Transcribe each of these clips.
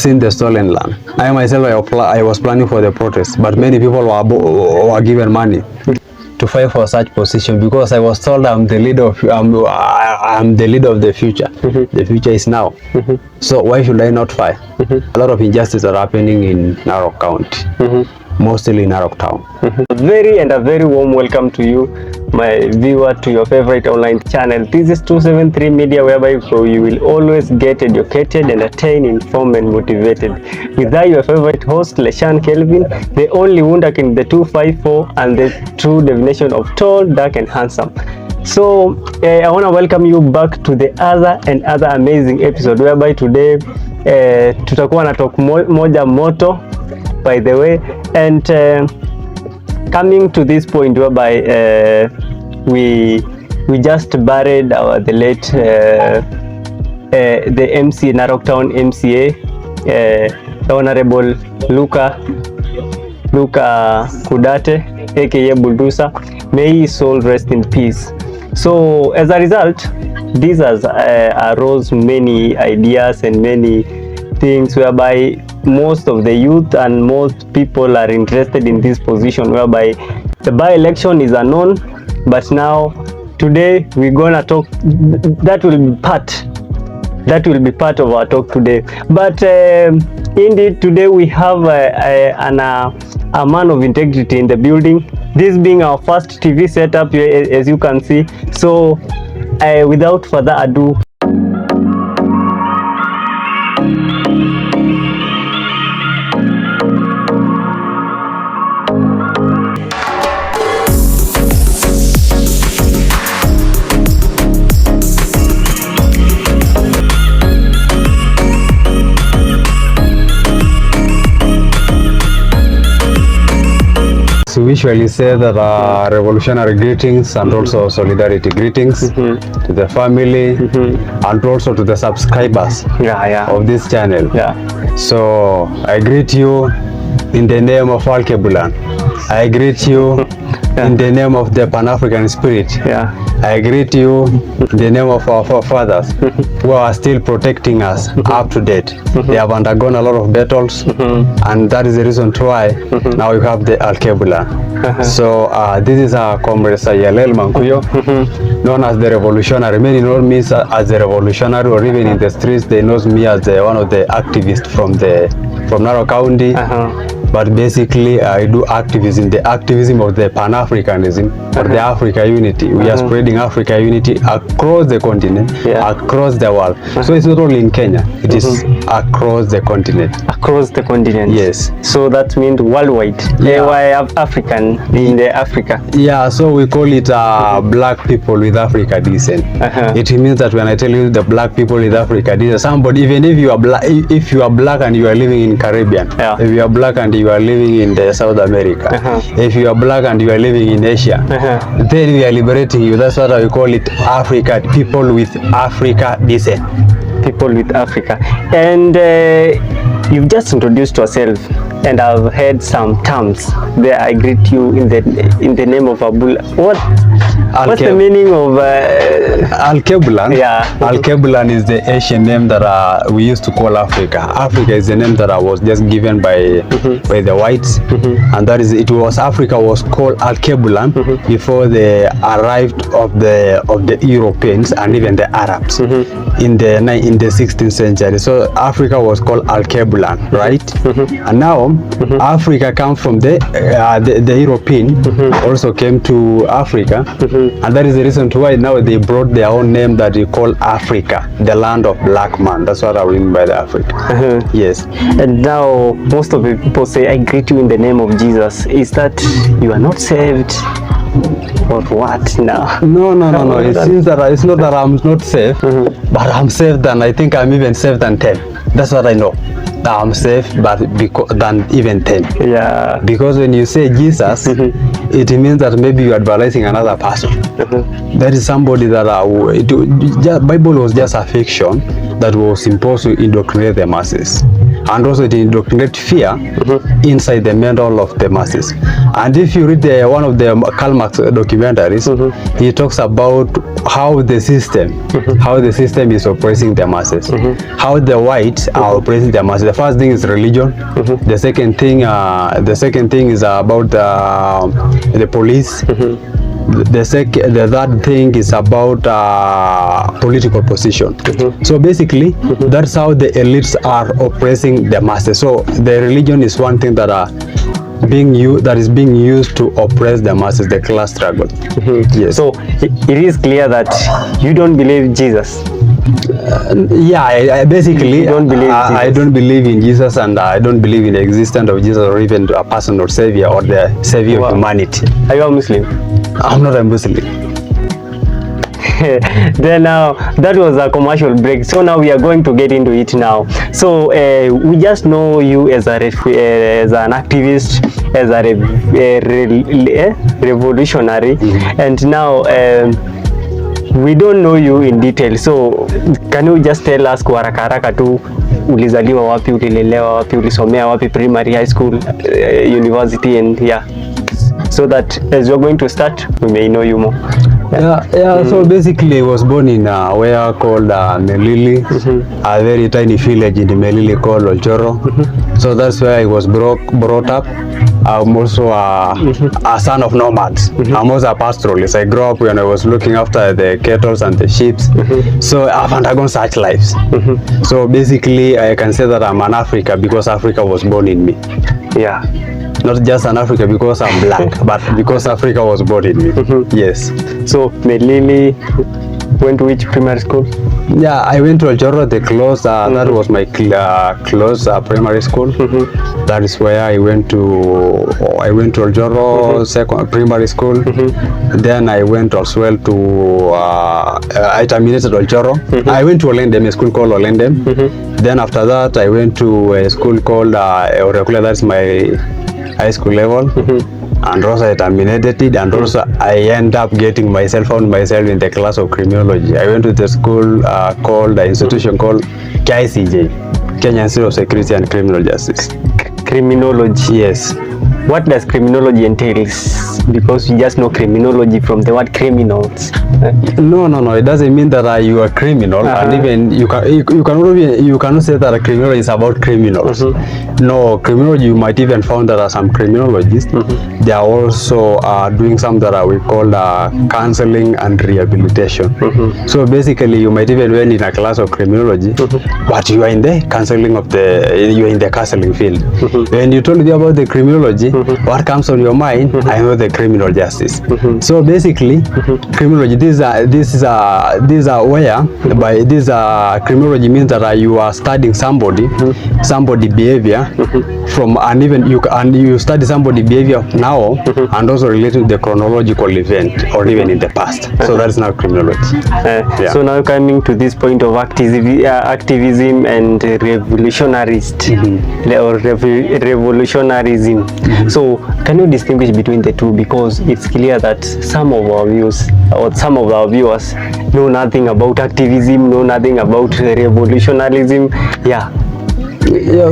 seen the stolen land. I myself, I was planning for the protest, but many people were given money to fight for such position because I was told I'm the leader of I'm the leader of the future. The future is now. So why should I not fight? A lot of injustices are happening in Narok County, mostly in Narok Town. A very warm welcome to you, my viewer, to your favorite online channel. This is 273 Media, whereby you will always get educated, entertained, informed, and motivated. With that, your favorite host, Leshan Kelvin, the only wonder in the 254 and the true definition of tall, dark, and handsome. So I want to welcome you back to the other amazing episode, whereby today tutakuwa na talk moja moto, by the way, and coming to this point whereby we just buried the late the MC Narok Town MCA, the Honorable Luka Kudate, aka Bulldozer. May his soul rest in peace. So as a result, this has arose many ideas and many things whereby most of the youth and most people are interested in this position, whereby the by-election is unknown, but now today we're gonna talk. That will be part of our talk today. But indeed, today we have a man of integrity in the building. This being our first TV setup here, as you can see. So without further ado, we usually say that revolutionary greetings and also solidarity greetings to the family and also to the subscribers of this channel. So I greet you in the name of Alkebulan. I greet you in the name of the Pan-African spirit. I greet you in the name of our forefathers who are still protecting us up to date. They have undergone a lot of battles, and that is the reason why now you have the Alkebulan. So this is our comrade Sayalel Mankuyo, known as the revolutionary. Many know me as the revolutionary, or even in the streets they know me as one of the activists from Narok County. But basically I do activism, the activism of the Pan-Africanism, or the Africa unity. We are spreading Africa unity across the continent, across the world. So it's not only in Kenya, it is across the continent. Across the continent. Yes. So that means worldwide. African in the Africa. Yeah, so we call it black people with Africa descent. It means that when I tell you the black people with Africa descent, somebody, even if you are black and you are living in Caribbean, if you are black and you are living in the South America, if you are black and you are living in Asia, then we are liberating you. That's what we call it, Africa, people with Africa descent. People with Africa. And you've just introduced yourself, and I've heard some terms there. I greet you in the name of Abul. What's the meaning of Alkebulan? Alkebulan is the Asian name that we used to call Africa. Africa is the name that was just given by the whites, and that is, it was, Africa was called Alkebulan before they arrived of the Europeans and even the Arabs in the 16th century. So Africa was called Alkebulan, right? And now Africa comes from the European also came to Africa, and that is the reason why now they brought their own name that they call Africa, the land of black man. That's what I mean by the Africa. Yes. And now most of the people say, I greet you in the name of Jesus. Is that you are not saved? Or what now? No. It seems that it's not that I'm not safe, but I'm saved, and I think I'm even saved than 10. That's what I know. I'm safe, but than even 10. Yeah. Because when you say Jesus, it means that maybe you are advising another person. There is somebody that Bible was just a fiction that was supposed to indoctrinate the masses. and also it indoctrinates fear inside the mental of the masses. And if you read one of the Karl Marx documentaries, he talks about how the system is oppressing the masses, how the whites are oppressing the masses. The first thing is religion. The second thing is about the police. The third thing is about political position. So basically, that's how the elites are oppressing the masses. So the religion is one thing that is being used to oppress the masses, the class struggle. Yes. So it is clear that you don't believe Jesus. I basically don't believe I don't believe in Jesus, and I don't believe in the existence of Jesus or even a personal savior or the savior of humanity. Are you a Muslim? I'm not a Muslim. Then that was a commercial break, so now we are going to get into it now. So we just know you as an activist, as a revolutionary, and now we don't know you in detail, so can you just tell us kwa haraka haraka tu, ulizaliwa wapi, ulilelewa wapi, ulisomea wapi, primary, high school, university, and so that as we're going to start, we may know you more. So basically I was born in where called Melili, a very tiny village in Melili called Olchoro. So that's where I was brought up. I'm also a son of nomads. I'm also a pastoralist. I grew up when I was looking after the cattle and the sheep. So I've undergone such lives. So basically I can say that I'm an Africa because Africa was born in me. Not just an Africa because I'm black, but because Africa was born in me. Yes. So Melili, went to which primary school? I went to Olchoro, the close. That was my close primary school. That is where I went to Olchoro second primary school. Then I went as well to I terminated Olchoro. I went to Olendem, a school called Olendem. Then after that I went to a school called Orekule. That's my high school level. And also I terminated it, and also I end up found myself in the class of criminology. I went to the school institution called KICJ, Kenya Institute of Security and Criminal Justice. Criminology? Yes. What does criminology entails? Because you just know criminology from the word criminals. No, it doesn't mean that you are criminal, and even you cannot say that criminology is about criminals. No, criminology, you might even find that some criminologists, they are also doing something that we call counseling and rehabilitation. So basically, you might even be in a class of criminology, but you are in the counseling field. When you told me about the criminology, what comes on your mind? I know the criminal justice. So basically, criminology, criminology means that you are studying somebody behavior from, and even you study somebody behavior now and also related to the chronological event or even in the past. So that is now criminology. So now coming to this point of activism and revolutionarist or revolutionarism. So can you distinguish between the two, because it's clear that some of our viewers know nothing about activism, know nothing about revolutionarism.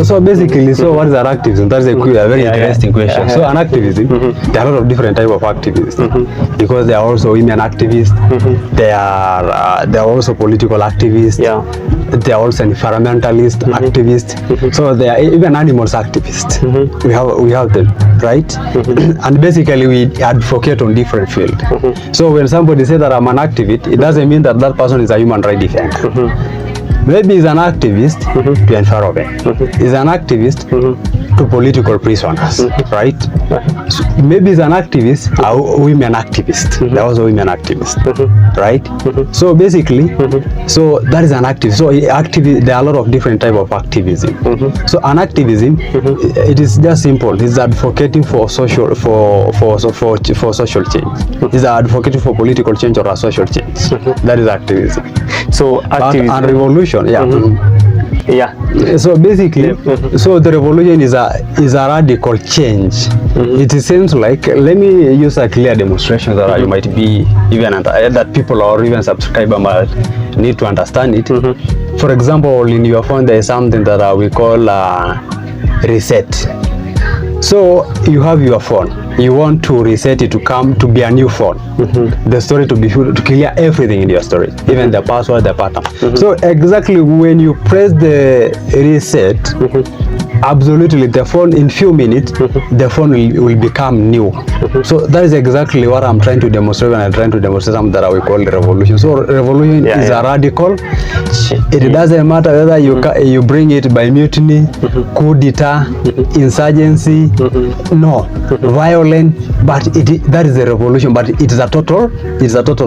So basically, what is an activism? That's a very interesting question. So an activism, there are a lot of different types of activists, because there are also women activists, there are also political activists, there are also environmentalist activists, so there are even animals activists. We have them, right? And basically we advocate on different fields. So when somebody says that I'm an activist, it doesn't mean that person is a human rights defender. Maybe he's an activist to environment. He's an activist to political prisoners, right? So maybe he's an activist, a women activist. There are also women activists, right? So basically, so that is an activist. So there are a lot of different types of activism. So an activism, it is just simple. It's advocating for social social change. It's advocating for political change or a social change. That is activism. So activism and revolution, Yeah. So basically, so the revolution is a radical change. It seems like, let me use a clear demonstration that you might be even that people or even subscriber might need to understand it. For example, in your phone there is something that we call reset. So you have your phone, you want to reset it to come to be a new phone. The story to clear everything in your storage, even the password, the pattern. So exactly when you press the reset, absolutely the phone in few minutes, the phone will become new. So that is exactly what I'm trying to demonstrate when I'm trying to demonstrate something that we call revolution. So revolution is a radical. It doesn't matter whether you bring it by mutiny, coup d'etat, insurgency, no, violent, but that is a revolution. But it is a total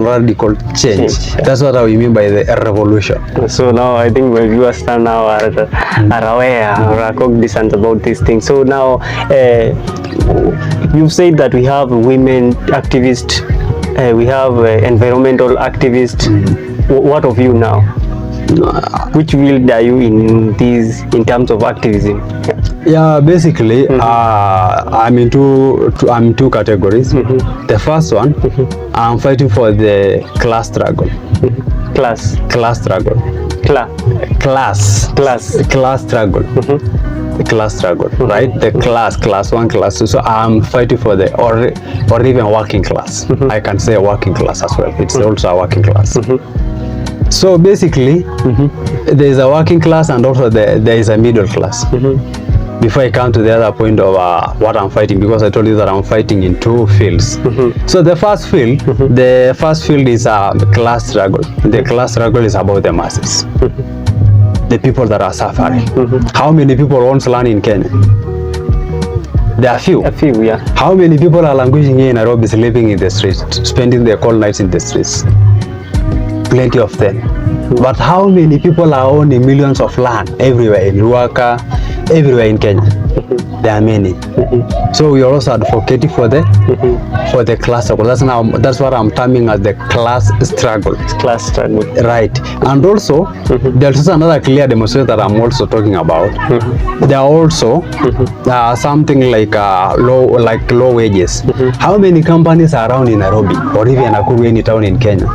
radical change. That's what we mean by the revolution. So now I think my viewers now are aware or are cognizant about this thing. So now you've said that we have women activists, we have environmental activists. What of you now? Which field are you in terms of activism? Yeah, basically, I'm in two categories. The first one, I'm fighting for the class struggle. Class struggle. Class struggle. Class struggle, right? The class 1, class 2. So I'm fighting for the or even working class. I can say working class as well. It's also a working class. So basically, there is a working class and also there is a middle class. Before I come to the other point of what I'm fighting, because I told you that I'm fighting in two fields. So the first field is class struggle. The class struggle is about the masses, the people that are suffering. How many people want land in Kenya? There are few. A few, yeah. How many people are languishing here in Nairobi, sleeping in the streets, spending their cold nights in the streets? Plenty of them. But how many people are owning millions of land everywhere in Ruaka, everywhere in Kenya? There are many. So we are also advocating for the class struggle. That's what I'm terming as the class struggle. Class struggle. Right. And also there's also another clear demonstration that I'm also talking about. There are also something like low wages. How many companies are around in Nairobi or even Nakuru, any town in Kenya?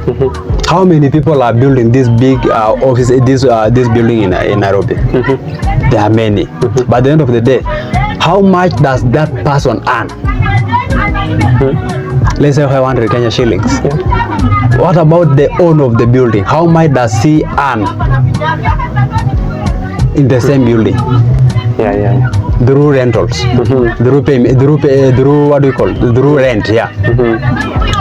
How many people are building this big office, this building in Nairobi? There are many. But at the end of the day, how much does that person earn? Let's say 500 Kenya shillings. What about the owner of the building? How much does he earn in the same building? Through rentals, through payment, through what do you call it? Through rent,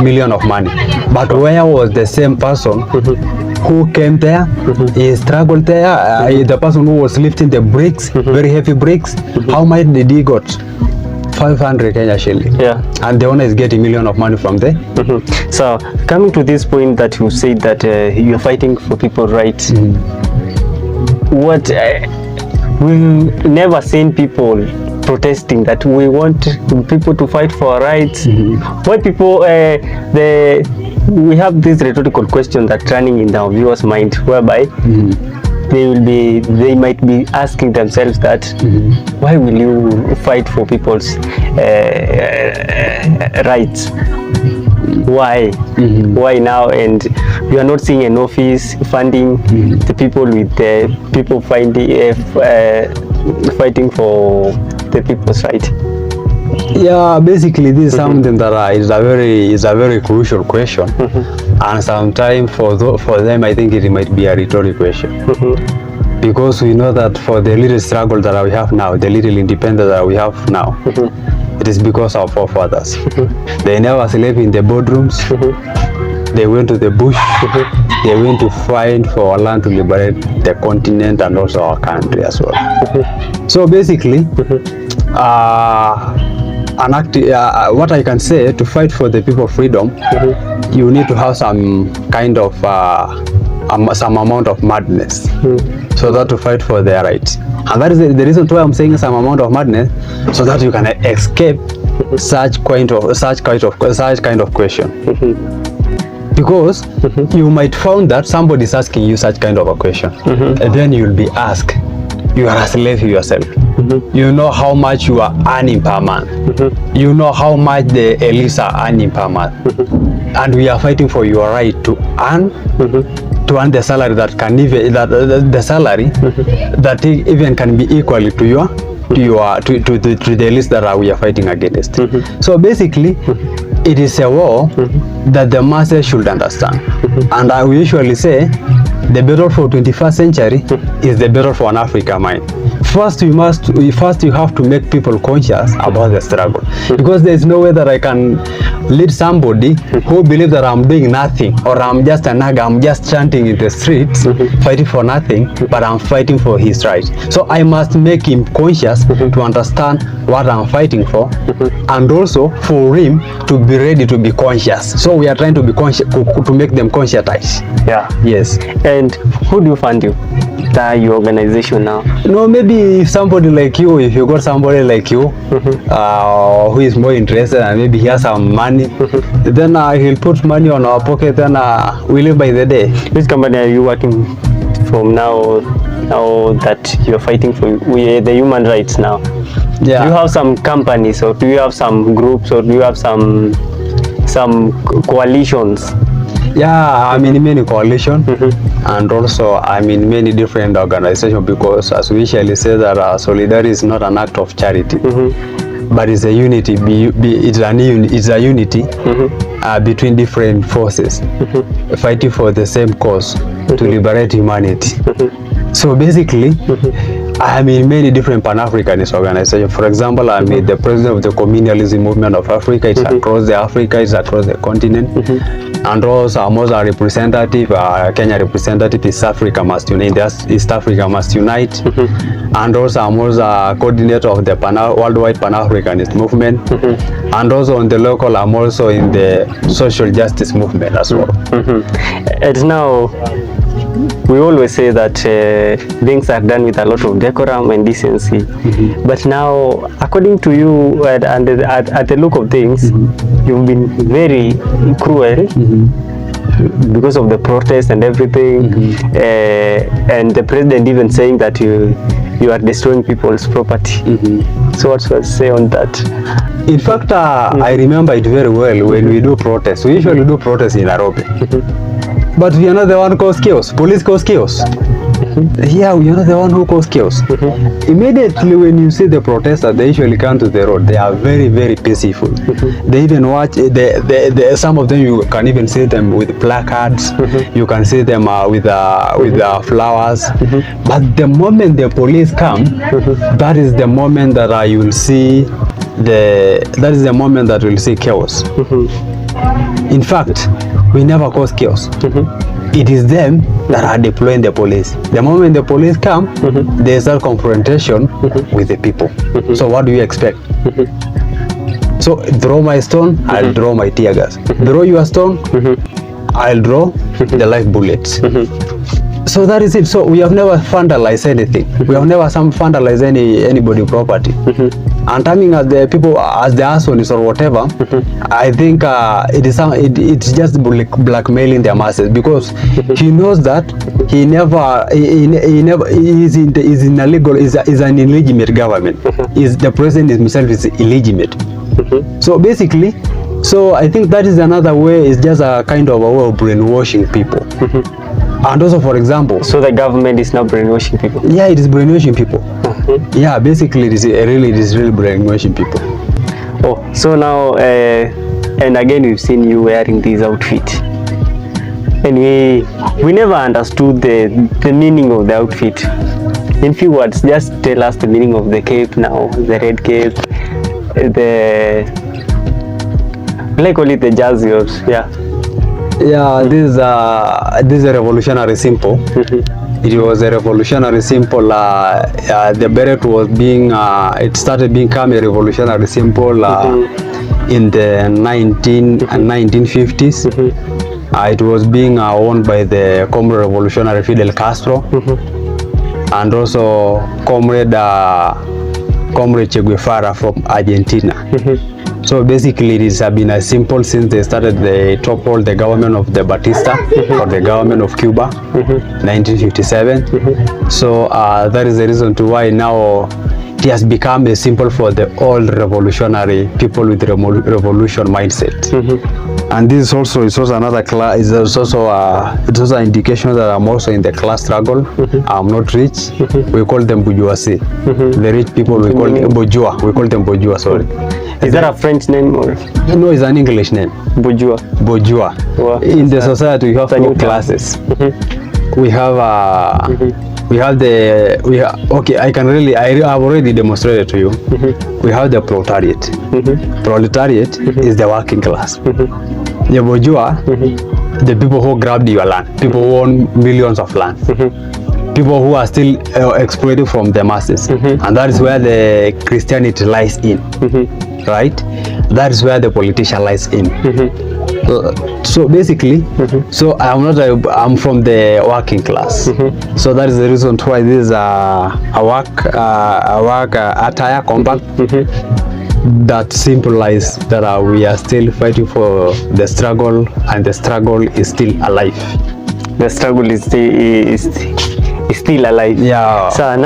million of money. But where was the same person who came there? He struggled there. The person who was lifting the bricks, very heavy bricks. How much did he got? 500 Kenya shilling. And the owner is getting million of money from there. So coming to this point that you said that you're fighting for people's rights. What we've never seen people protesting that we want people to fight for our rights. Why people we have this rhetorical question that running in our viewers' mind, whereby they might be asking themselves that why will you fight for people's rights? Why? Why now? And you are not seeing an office funding the people with the people fighting for the people's right. Yeah, basically this is something that is a very crucial question, and sometimes for them I think it might be a rhetorical question, because we know that for the little struggle that we have now, the little independence that we have now, it is because of our forefathers. They never slept in the boardrooms. They went to the bush. They went to fight for our land to liberate the continent and also our country as well. So basically, what I can say, to fight for the people's freedom, you need to have some kind of some amount of madness, so that to fight for their rights. And that is the reason why I'm saying some amount of madness, so that you can escape such kind of question. Because you might find that somebody is asking you such kind of a question, and then you'll be asked, you are a slave yourself. You know how much you are earning per month. You know how much the elites are earning per month. And we are fighting for your right to earn the salary that can even the salary that even can be equally to your to the list that we are fighting against. So basically, it is a war that the masses should understand. And I will usually say the battle for 21st century is the battle for an Africa mind. First you have to make people conscious about the struggle, because there is no way that I can lead somebody who believes that I'm doing nothing, or I'm just a naga, I'm just chanting in the streets, fighting for nothing, but I'm fighting for his rights. So I must make him conscious to understand what I'm fighting for, and also for him to be ready to be conscious. So we are trying to be conscious, to make them conscientize. Yeah. Yes. And who do you fund you? Your organization now? No, maybe if somebody like you, if you got somebody like you who is more interested and maybe he has some money, then he'll put money on our pocket, and we live by the day. Which company are you working from now that you're fighting for the human rights now? Yeah. Do you have some companies, or do you have some groups, or do you have some coalitions? Yeah, I'm in many coalitions, and also I'm in many different organizations, because as we usually say that solidarity is not an act of charity, but it's a unity. It's a unity between different forces fighting for the same cause, to liberate humanity. So basically, I'm in many different Pan-Africanist organizations. For example, I'm the president of the Communalism Movement of Africa. It's across Africa, it's across the continent. And also I'm also a representative, Kenya representative. East Africa Must Unite. East Africa Must Unite. And also I'm also a coordinator of the Worldwide Pan-Africanist Movement. And also on the local, I'm also in the social justice movement as well. And now, we always say that things are done with a lot of decorum and decency. But now, according to you, and at the look of things, you've been very cruel because of the protests and everything. And the president even saying that you are destroying people's property. So what's to say on that? In fact, I remember it very well when we do protests. We usually do protests in Nairobi. But we are not the one who cause chaos. Police cause chaos. Yeah, we are not the one who cause chaos. Immediately when you see the protesters, they usually come to the road. They are very, very peaceful. They even watch, some of them you can even see them with placards. You can see them with flowers. But the moment the police come, that is the moment that you will see chaos. In fact, we never cause chaos. It is them that are deploying the police. The moment the police come, there is a confrontation with the people. So what do you expect? So throw my stone, I'll draw my tear gas. Throw your stone, I'll draw the live bullets. So that is it. So we have never vandalized anything. We have never vandalized anybody property. And timing as the people, as the assholes or whatever, I think it's just blackmailing their masses, because he knows that he is an illegitimate government. The president himself is illegitimate. So basically, I think that is another way. It's just a kind of a way of brainwashing people. And also, for example, so the government is now brainwashing people. Yeah, it is brainwashing people. Yeah, basically, it is really brainwashing people. Oh, so now, and again, we've seen you wearing this outfit, and we never understood the meaning of the outfit. In few words, just tell us the meaning of the cape now, the red cape, like call it the jersey, or yeah. Yeah, this is a revolutionary symbol. It was a revolutionary symbol. The beret was it started becoming a revolutionary symbol in the 1950s. It was being worn by the comrade revolutionary Fidel Castro, and also comrade Che Guevara from Argentina. So basically it has been as simple since they started the toppled the government of the Batista or the government of Cuba, 1957. So that is the reason to why now it has become a symbol for the old revolutionary people with revolution mindset. And this is also another class. It's also an indication that I'm also in the class struggle. I'm not rich. We call them bourgeoisie. The rich people we call them bourgeois. We call them bourgeois. Sorry. Is that a French name or? No, it's an English name. Bourgeois. Bourgeois. Wow. In the society, we have two classes. We have okay, I have already demonstrated to you. We have the proletariat. Proletariat is the working class. The bourgeois, the people who grabbed your land, people who own millions of land, people who are still exploited from the masses, and that is where the Christianity lies in, right? That is where the politician lies in. So basically, so I'm from the working class. So that is the reason why this is a work attire compact that symbolize that we are still fighting for the struggle, and the struggle is still alive. The struggle is still alive. Yeah. So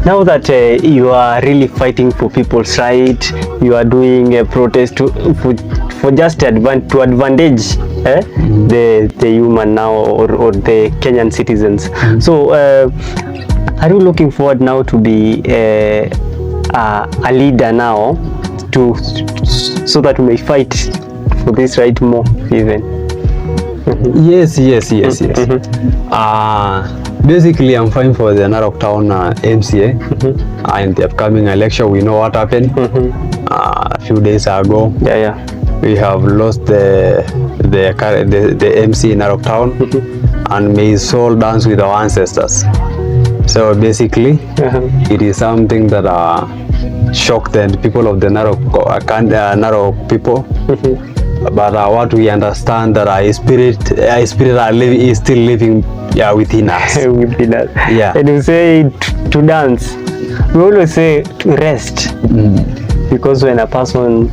now that you are really fighting for people's right, you are doing a protest for just to advantage the human now or the Kenyan citizens. So are you looking forward now to be a leader now so that we may fight for this right more even? Yes. Basically, I'm fighting for the Narok Town MCA in the upcoming election. We know what happened a few days ago. We have lost the MC in Narok Town, and may his soul dance with our ancestors. So basically, it is something that shocked the people of the Narok people. But what we understand that our spirit is still living within us. Within us. Yeah. And you say to dance. We always say to rest. Because when a person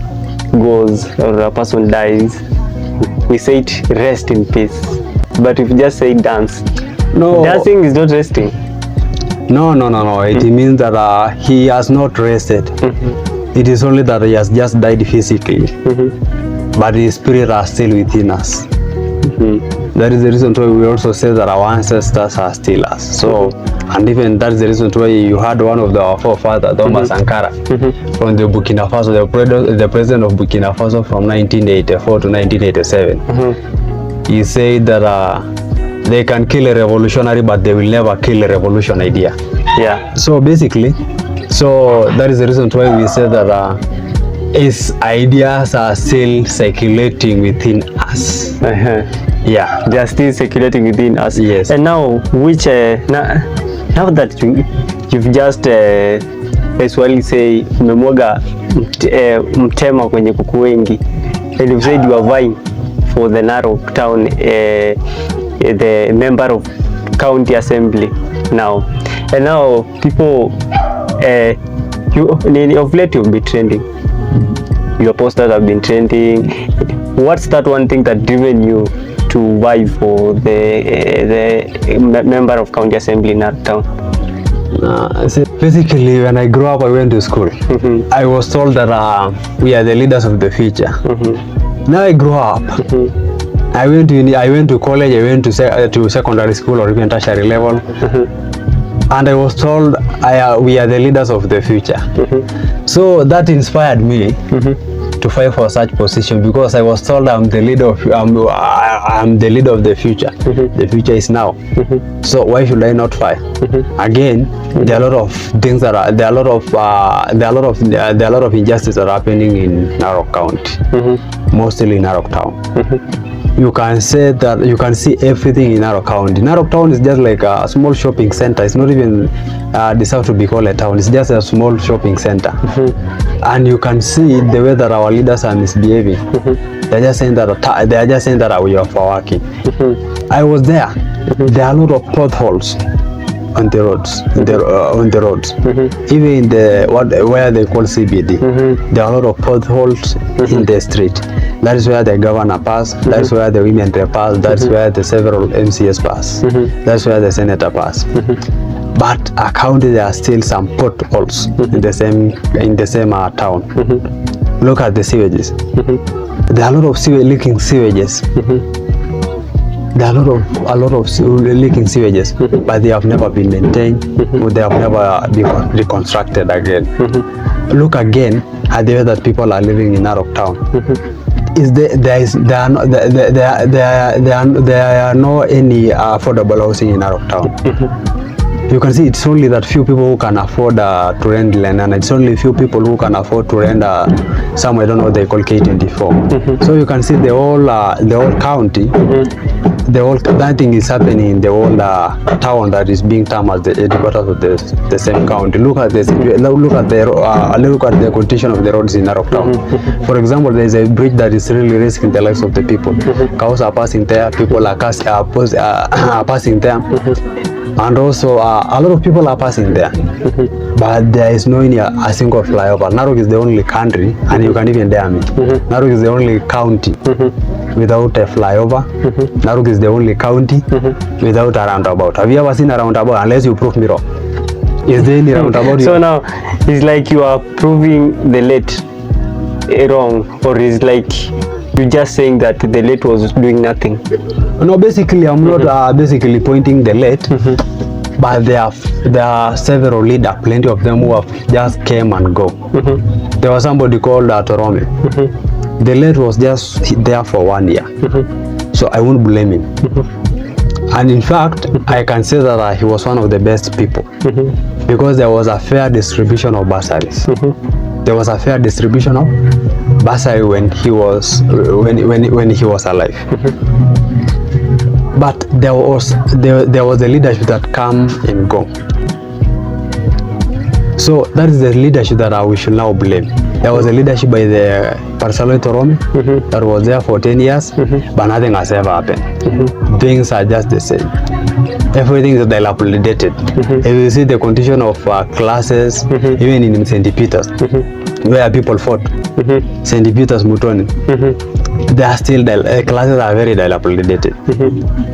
goes or a person dies, we say it rest in peace. But if you just say dance, no, dancing is not resting. No. It means that he has not rested. It is only that he has just died physically. But his spirit are still within us. That is the reason why we also say that our ancestors are still us. So, and even that is the reason why you had one of our forefathers, Thomas Sankara, from the Burkina Faso, the president of Burkina Faso from 1984 to 1987. He said that they can kill a revolutionary, but they will never kill a revolution idea. Yeah. So basically, that is the reason why we say that his ideas are still circulating within us. Yeah, they are still circulating within us. Yes. And now, now that you've just Swahili say umemwaga mtema kwenye kuku wengi, and you said you are vying for the Narok Town, the member of county assembly now, and now people of late you've been trending. Your posters have been trending. What's that one thing that driven you to vie for the member of county assembly in that town? Basically, when I grew up, I went to school. I was told that we are the leaders of the future. Now I grew up. I went to college. I went to secondary school or even tertiary level. And I was told we are the leaders of the future. So that inspired me to fight for such position, because I was told I'm the leader of the future. The future is now. So why should I not fight? Again, there are a lot of things there are a lot of injustices that are happening in Narok County, mostly in Narok Town. You can say that you can see everything in Narok County. Narok Town is just like a small shopping center. It's not even deserved to be called a town. It's just a small shopping center. And you can see the way that our leaders are misbehaving. They're just saying that we are for working. I was there. There are a lot of potholes. on the roads, on the roads. Even in the where they call CBD, there are a lot of potholes in the street. That is where the governor pass. That's where the women they pass. That's where the several MCS pass. That's where the senator pass. But a county, there are still some potholes in the same town. Look at the sewages. There are a lot of leaking sewages. There are a lot of leaking sewages, but they have never been maintained. They have never been reconstructed again. Look again at the way that people are living in Narok town. There are no any affordable housing in Narok town. You can see it's only that few people who can afford to rent land, and it's only few people who can afford to rent somewhere, I don't know what they call K24. So you can see the whole county, the whole that thing is happening in the whole town that is being termed as the headquarters of the same county. Look at this. Look at the condition of the roads in Narok town. For example, there is a bridge that is really risking the lives of the people. Cows are passing there. People are passing there. And also a lot of people are passing there, but there is no a single flyover. Narok is the only country, and you can even dare me, Narok is the only county without a flyover. Narok is the only county without a roundabout. Have you ever seen a roundabout? Unless you prove me wrong. Is there any roundabout? So now it's like you are proving the late wrong, or is like you're just saying that the late was doing nothing? No, basically I'm not basically pointing the late, but there are several leaders, plenty of them who have just came and go. There was somebody called Torome. The late was just there for 1 year, so I won't blame him. And in fact, I can say that he was one of the best people, because there was a fair distribution of bursaries. There was a fair distribution of bursary when he was alive. But there was the leadership that come and go. So that is the leadership that we should now blame. There was a leadership by the Parcelo Torome that was there for 10 years, but nothing has ever happened. Things are just the same. Everything is dilapidated. If you see the condition of classes, even in St. Peter's, where people fought, St. Peter's Mutoni, they are still classes are very dilapidated.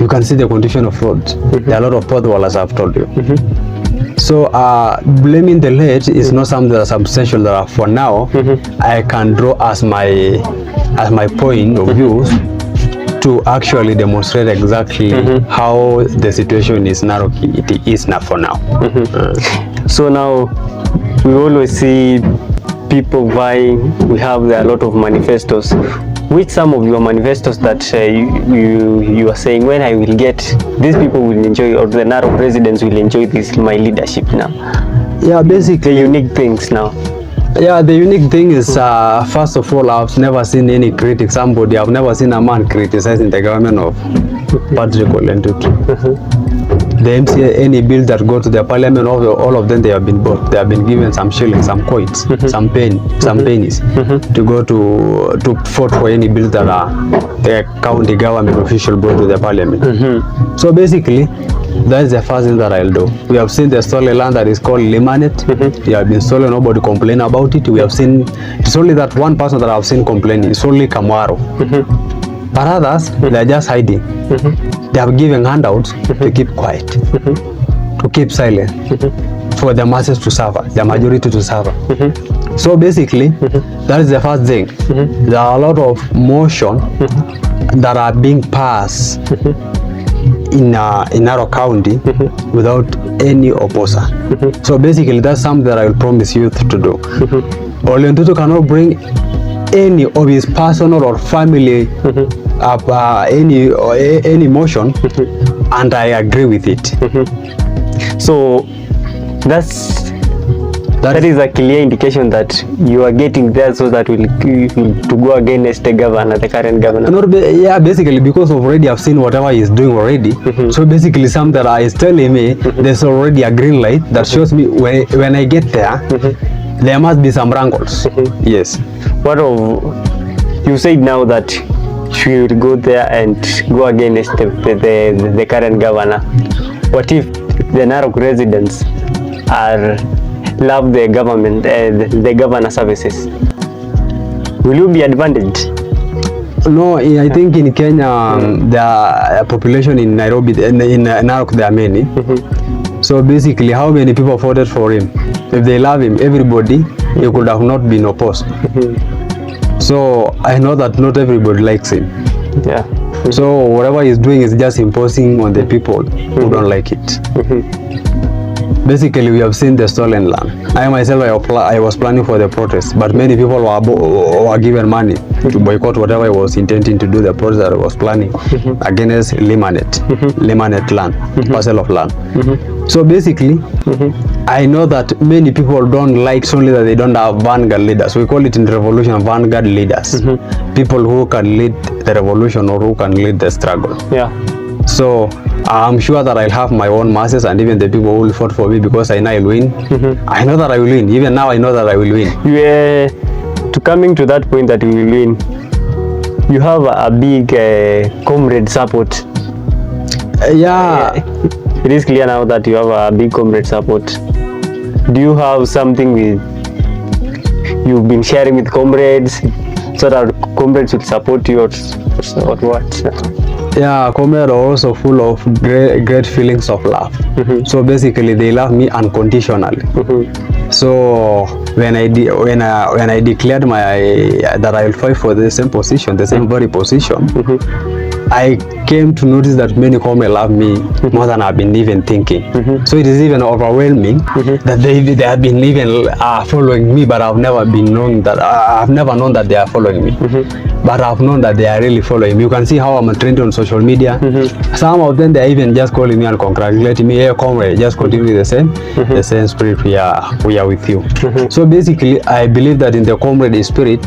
You can see the condition of roads. There are a lot of potholes, as I've told you. So blaming the late is not something that's substantial that for now I can draw as my point of view to actually demonstrate exactly how the situation is Narok it is now for now. So now we always see people vying. We have a lot of manifestos. Which some of your manifestos that you are saying, when I will get, these people will enjoy, or the Narok residents will enjoy this my leadership now? Yeah, basically the unique things now. Yeah, the unique thing is first of all, I've never seen any critic. I've never seen a man criticizing the government of Patrick Ntutu. The MCA, any bill that go to the parliament, all of them, they have been bought. They have been given some shillings, some coins, some pennies to go to vote for any bill that the county government official brought to the parliament. So basically, that is the first thing that I'll do. We have seen the stolen land that is called Limanet. It has been stolen, nobody complain about it. We have seen, it's only that one person that I've seen complaining, it's only Kamwaro. But others, they're just hiding. They have given handouts to keep quiet, to keep silent, for the masses to suffer, the majority to suffer. So basically, that is the first thing. There are a lot of motion that are being passed in Narok County without any opposer. So basically, that's something that I will promise youth to do. Ole Ntutu cannot bring any of his personal or family any motion, and I agree with it. So that is a clear indication that you are getting there, so that will to go against the governor, the current governor. Yeah, basically because already I've seen whatever he's doing already. So basically something that is telling me there's already a green light that shows me when I get there, there must be some wrangles. Yes. What of, you said now that she will go there and go against the current governor. What if the Narok residents love the government, the governor services, will you be advantaged? No, I think in Kenya, the population in Nairobi, in Narok, there are many. So basically, how many people voted for him? If they love him, everybody, he could have not been opposed. So I know that not everybody likes him. Yeah. So whatever he's doing is just imposing on the people who don't like it. Basically, we have seen the stolen land. I myself, I was planning for the protest, but many people were given money to boycott whatever I was intending to do, the protest that I was planning against Limanet land, parcel of land. So basically, I know that many people don't like only that they don't have vanguard leaders. We call it in revolution vanguard leaders. People who can lead the revolution or who can lead the struggle. Yeah. So I'm sure that I'll have my own masses and even the people who will vote for me, because I know I'll win. I know that I will win. Even now I know that I will win. To coming to that point that you will win, you have a big comrade support. Yeah. It is clear now that you have a big comrade support. Do you have something you've been sharing with comrades so that comrades will support you, or what? Yeah, comrades are also full of great feelings of love. So basically, they love me unconditionally. So when I declared that I will fight for the same position, the same very position, I came to notice that many comrades love me more than I've been even thinking. So it is even overwhelming that they have been even following me, but I've never known that they are following me. But I've known that they are really following me. You can see how I'm trending on social media. Some of them, they're even just calling me and congratulating me. Hey, comrade, just continue the same spirit. We are with you. So basically, I believe that in the comrade spirit,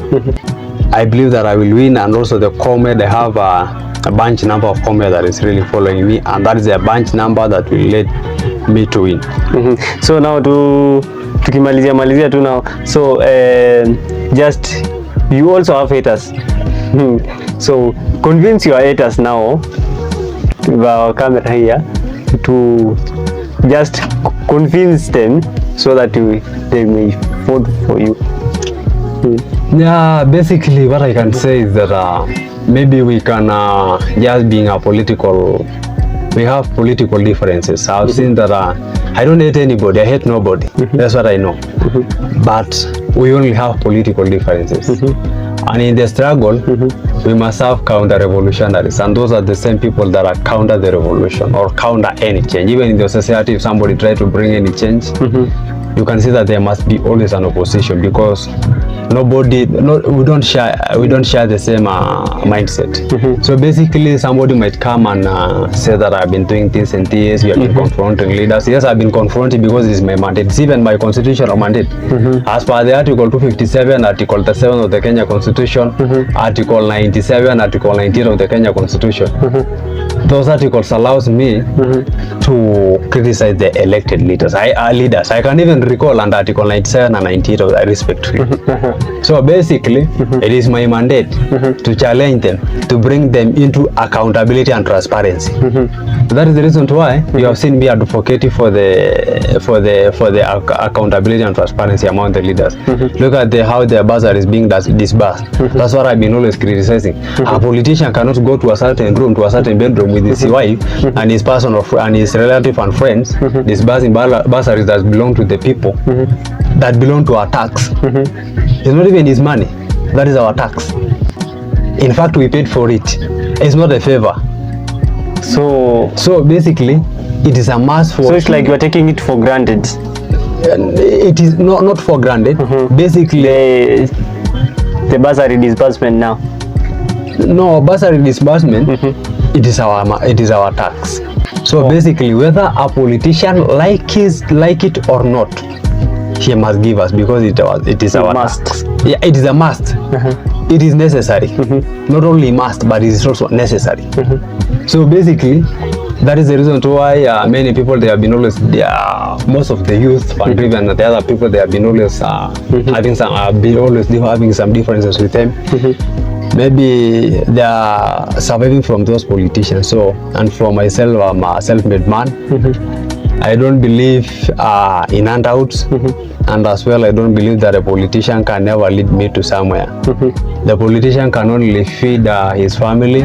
I believe that I will win. And also the comrade, they have a bunch number of comrades that is really following me, and that is a bunch number that will lead me to win. So now tukimalizia tu now. So just you also have haters. So convince your haters now with our camera here to just convince them so that they may vote for you. Yeah, basically what I can say is that maybe we can just being we have political differences. I've seen that I don't hate anybody, I hate nobody. That's what I know. But we only have political differences. And in the struggle, we must have counter-revolutionaries, and those are the same people that are counter the revolution or counter any change. Even in the society, if somebody tries to bring any change, you can see that there must be always an opposition, because we don't share the same mindset. So basically, somebody might come and say that I've been doing this and this. We have been confronting leaders. Yes, I've been confronting because it's my mandate. It's even my constitutional mandate. As per the Article 257, Article 37 of the Kenya Constitution, Article 97, Article 19 of the Kenya Constitution. Those articles allows me to criticize the elected leaders. I can even recall under Article 97 and 98 of the respect. So basically, it is my mandate to challenge them, to bring them into accountability and transparency. That is the reason why you have seen me advocating for the accountability and transparency among the leaders. Look at how their bursary is being disbursed. That's what I've been always criticizing. A politician cannot go to a certain room, to a certain bedroom with his wife and his personal and his relative and friends, disbursing bursaries that belong to the people, that belong to our tax. It's not even his money. That is our tax. In fact, we paid for it. It's not a favor. So basically, it is a must for. So it's like you are taking it for granted. It is not for granted. Basically, the bursary disbursement now. No, bursary disbursement. It is our tax. So basically, whether a politician like it or not, he must give us, because it is our tax. Yeah, it is a must. It is necessary. Not only must, but it is also necessary. So basically, that is the reason why many people, they have been always, most of the youth and even the other people, they have been always having some differences with them. Maybe they are surviving from those politicians. So, and for myself, I'm a self-made man. I don't believe in handouts, and as well I don't believe that a politician can never lead me to somewhere. The politician can only feed his family,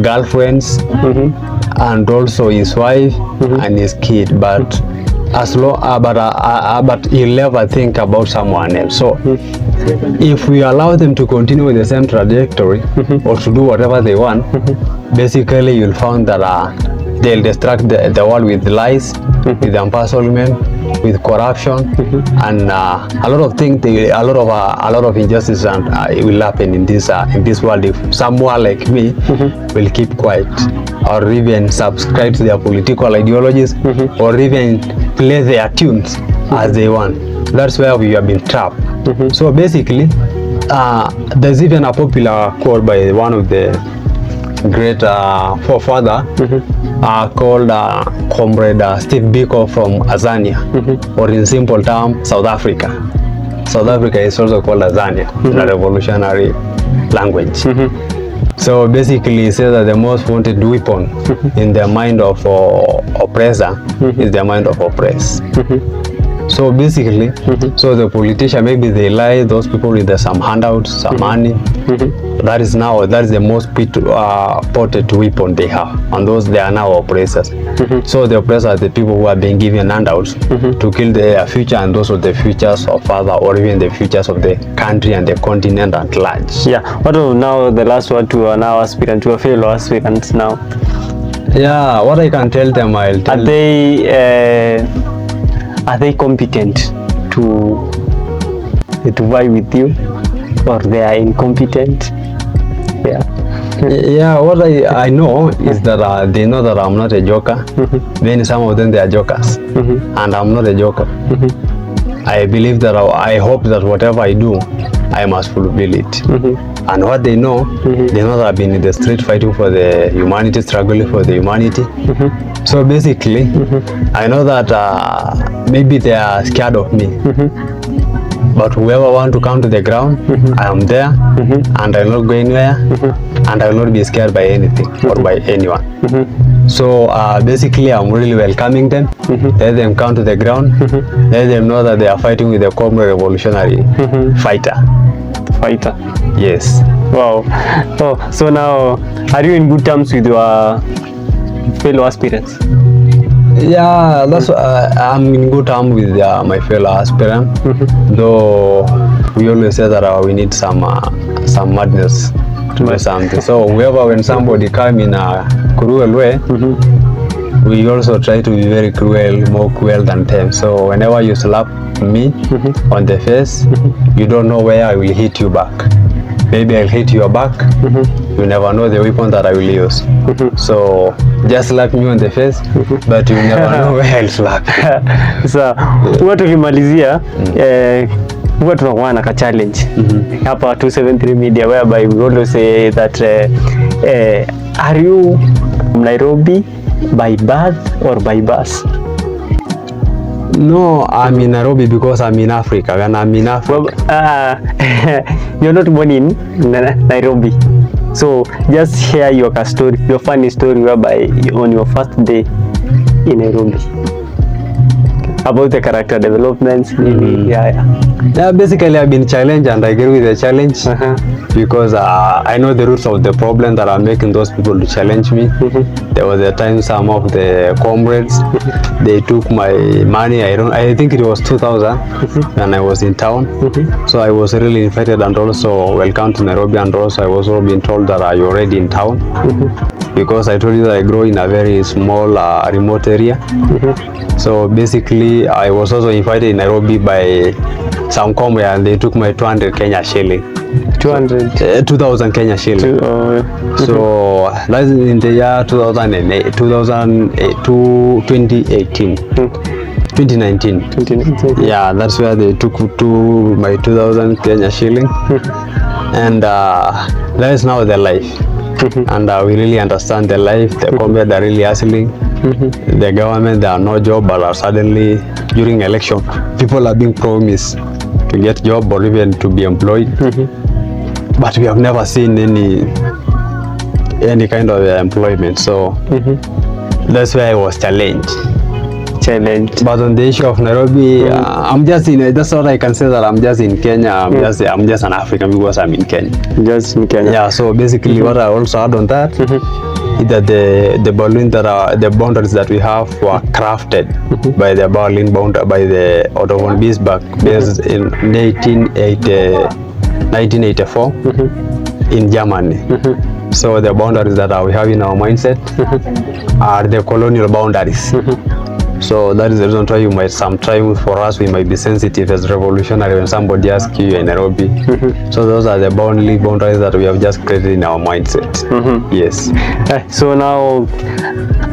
girlfriends, and also his wife and his kid, but but he'll never think about someone else. So if we allow them to continue with the same trajectory or to do whatever they want, basically you'll find that they'll distract the world with lies, with embezzlement, with corruption, and a lot of things. A lot of injustice will happen in this world if someone like me will keep quiet, or even subscribe to their political ideologies, or even play their tunes as they want. That's where we have been trapped. So basically, there's even a popular quote by one of the great forefather called Comrade Steve Biko from Azania, or in simple term, South Africa. South Africa is also called Azania, the revolutionary language. So basically, it says that the most wanted weapon in the mind of oppressor is the mind of oppressed. So basically, so the politician, maybe they lie those people with some handouts, some money. That is the most potent weapon they have, and those they are now oppressors. So the oppressors are the people who are being given handouts to kill their future, and those are the futures of other, or even the futures of the country and the continent at large. Yeah. What of now the last word to our now aspirant, to our fellow aspirants now? Yeah. What I can tell them, I'll tell. Are they competent to vie with you, or they are incompetent? Yeah, what I know is that they know that I'm not a joker. Then some of them, they are jokers, and I'm not a joker. I believe that I hope that whatever I do, I must fulfill it. And what they know that I've been in the street fighting for the humanity, struggling for the humanity. So basically, I know that maybe they are scared of me. But whoever want to come to the ground, I am there, and I will not go anywhere, and I will not be scared by anything or by anyone. So basically, I'm really welcoming them. Let them come to the ground. Let them know that they are fighting with a common revolutionary fighter. Yes. Wow. Oh, so now, are you in good terms with your fellow aspirants? Yeah, that's I'm in good terms with my fellow aspirant. Though we always say that we need some madness to do something. So when somebody come in a cruel way, we also try to be very cruel, more cruel than them. So whenever you slap me on the face, you don't know where I will hit you back. Maybe I'll hit your back. You never know the weapon that I will use. So just slap me on the face, but you never know where I'll slap. So huwa tukimalizia huwa tunakuwa na challenge hapa 273 Media, whereby we always say that are you from Nairobi by birth or by bus? No, I'm in Nairobi because I'm in Africa, and I'm in Africa. Well, you're not born in Nairobi. So just share your story, your funny story, whereby on your first day in Nairobi, about the character developments. Yeah, basically I've been challenged, and I agree with the challenge because I know the roots of the problem that are making those people to challenge me. There was a time some of the comrades they took my money. I think it was 2000 when I was in town. So I was really invited and also welcome to Nairobi, and also I was also being told that you're already in town because I told you that I grow in a very small remote area. So basically I was also invited in Nairobi by some comrades, and they took my 200 Kenya shilling. 2,000 Kenya shilling. So that's in the year 2008, 2018. 2019. Yeah, that's where they took to my 2,000 Kenya shilling. And that is now the life. And we really understand the life. The comrades are really hustling. The government, there are no job, but suddenly during election, people are being promised to get job or even to be employed. But we have never seen any kind of employment. So that's where I was challenged challenged. But on the issue of Nairobi, I'm just in. That's what I can say, that I'm just in Kenya. I'm just an African because I'm in Kenya. Just in Kenya. Yeah. So basically, what I also add on that is that the Berlin that are the boundaries that we have were crafted by the Berlin by the Otto von Bismarck based in 1984 in Germany. So the boundaries that we have in our mindset are the colonial boundaries. So that is the reason why you might sometimes, for us, we might be sensitive as revolutionary when somebody asks you in Nairobi. So those are the boundaries that we have just created in our mindset. Yes. So now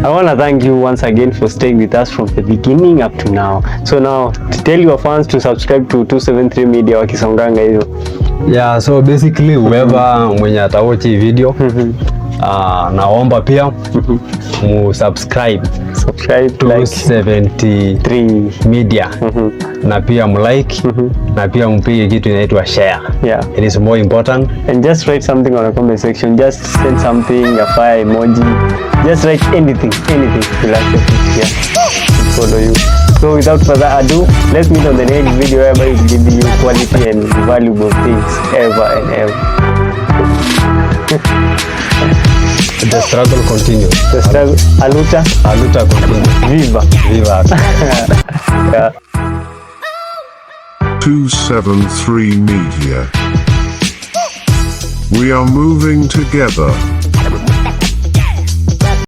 I want to thank you once again for staying with us from the beginning up to now. So now tell your fans to subscribe to 273 Media wakisonganga hizo. Yeah, so basically whoever mwenye atawatch hii video naomba pia subscribe to 273 Media na pia mlike na pia mpige kitu inaitwa share. Yeah. It is more important. And just write something on the comment section. Just send something, a fire emoji. Just write anything. We'll yeah. Follow you. So without further ado, let's meet on the next video whereby we'll give you quality and valuable things ever and ever. The struggle continues. The struggle, aluta continues. Viva. Yeah. 273 Media. We are moving together.